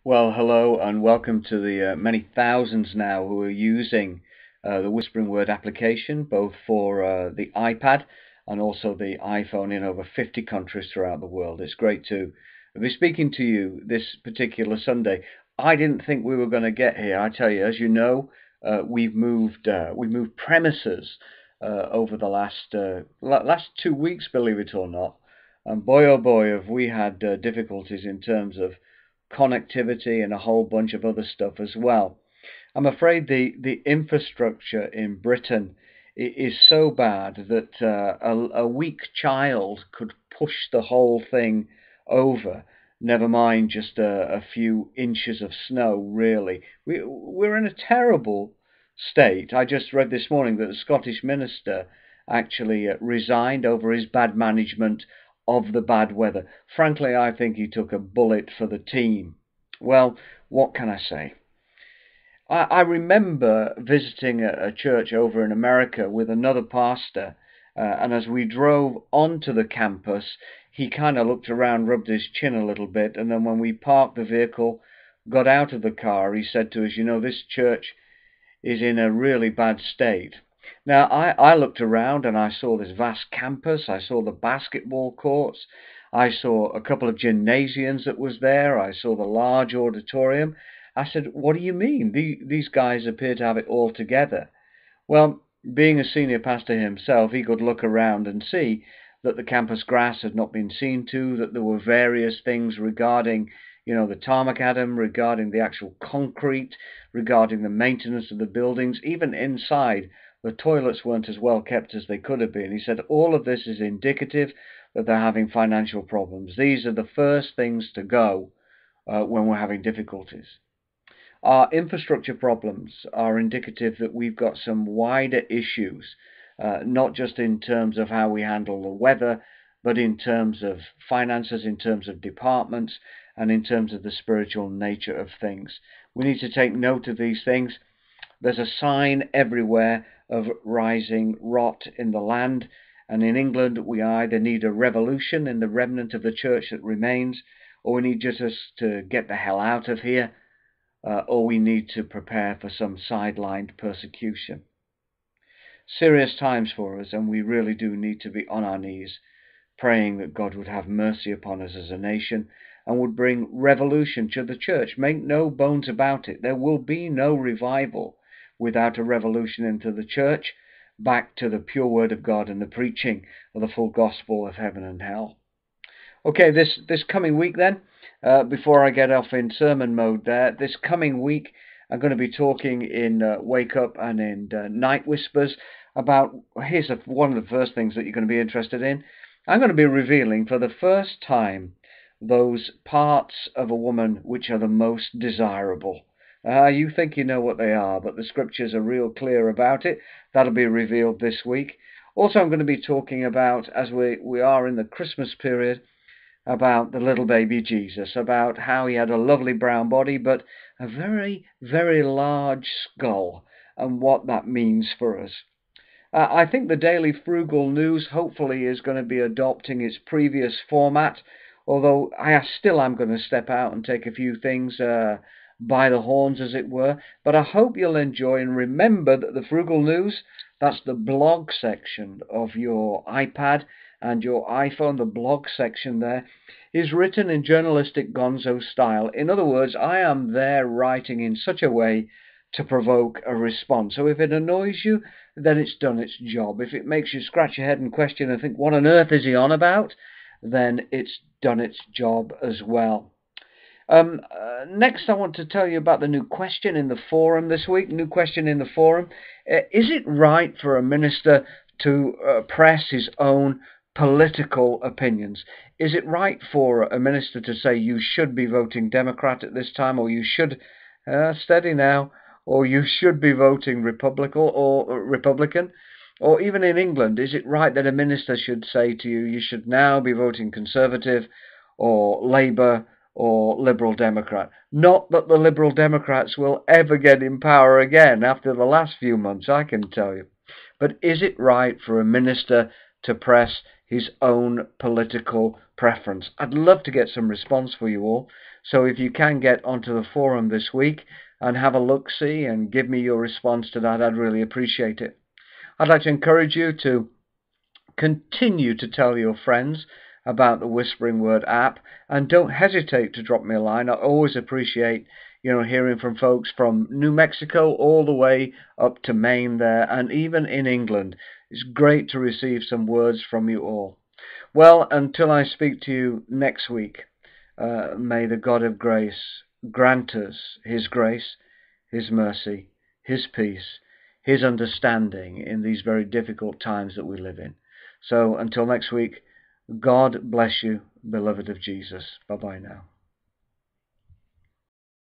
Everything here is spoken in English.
Well, hello and welcome to the many thousands now who are using the Whispering Word application, both for the iPad and also the iPhone in over 50 countries throughout the world. It's great to be speaking to you this particular Sunday. I didn't think we were going to get here. I tell you, as you know, we've moved premises over the last 2 weeks, believe it or not. And boy, oh boy, have we had difficulties in terms of connectivity and a whole bunch of other stuff as well. I'm afraid the infrastructure in Britain is so bad that a weak child could push the whole thing over. Never mind just a few inches of snow, really. We're in a terrible state. I just read this morning that the Scottish minister actually resigned over his bad management of the bad weather. Frankly, I think he took a bullet for the team. Well, what can I say? I remember visiting a church over in America with another pastor, and as we drove onto the campus, he kind of looked around, rubbed his chin a little bit, and then when we parked the vehicle, got out of the car, he said to us, "You know, this church is in a really bad state." Now, I looked around and I saw this vast campus. I saw the basketball courts. I saw a couple of gymnasiums that was there. I saw the large auditorium. I said, "What do you mean? These guys appear to have it all together." Well, being a senior pastor himself, he could look around and see that the campus grass had not been seen to, that there were various things regarding, the tarmac adam, regarding the actual concrete, regarding the maintenance of the buildings, even inside. The toilets weren't as well kept as they could have been. He said all of this is indicative that they're having financial problems. These are the first things to go when we're having difficulties. Our infrastructure problems are indicative that we've got some wider issues, not just in terms of how we handle the weather, but in terms of finances, in terms of departments, and in terms of the spiritual nature of things. We need to take note of these things. There's a sign everywhere of rising rot in the land, and in England we either need a revolution in the remnant of the church that remains, or we need just to get the hell out of here, or we need to prepare for some sidelined persecution. Serious times for us, and we really do need to be on our knees, praying that God would have mercy upon us as a nation and would bring revolution to the church. Make no bones about it, there will be no revival without a revolution into the church, back to the pure word of God and the preaching of the full gospel of heaven and hell. Okay, this coming week then, before I get off in sermon mode there, this coming week I'm going to be talking in Wake Up and in Night Whispers about, here's one of the first things that you're going to be interested in. I'm going to be revealing for the first time those parts of a woman which are the most desirable. You think you know what they are, but the scriptures are real clear about it. That'll be revealed this week. Also, I'm going to be talking about, as we are in the Christmas period, about the little baby Jesus, about how he had a lovely brown body, but a very, very large skull, and what that means for us. I think the Daily Frugal News hopefully is going to be adopting its previous format, although I still am going to step out and take a few things by the horns, as it were. But I hope you'll enjoy, and remember that the Frugal News, that's the blog section of your iPad and your iPhone. The blog section there is written in journalistic gonzo style. In other words, I am there writing in such a way to provoke a response. So if it annoys you, then it's done its job. If it makes you scratch your head and question and think, what on earth is he on about, then it's done its job as well. Next, I want to tell you about the new question in the forum this week. New question in the forum. Is it right for a minister to press his own political opinions? Is it right for a minister to say you should be voting Democrat at this time, or you should, steady now, or you should be voting Republican? Or even in England, is it right that a minister should say to you, you should now be voting Conservative or Labour or Liberal Democrat? Not that the Liberal Democrats will ever get in power again after the last few months, I can tell you. But is it right for a minister to press his own political preference? I'd love to get some response for you all. So if you can get onto the forum this week and have a look-see and give me your response to that, I'd really appreciate it. I'd like to encourage you to continue to tell your friends about the Whispering Word app, and don't hesitate to drop me a line. I always appreciate hearing from folks from New Mexico all the way up to Maine there, and even in England. It's great to receive some words from you all. Well, until I speak to you next week, may the God of grace grant us His grace, His mercy, His peace, His understanding in these very difficult times that we live in. So until next week, God bless you, beloved of Jesus. Bye-bye now.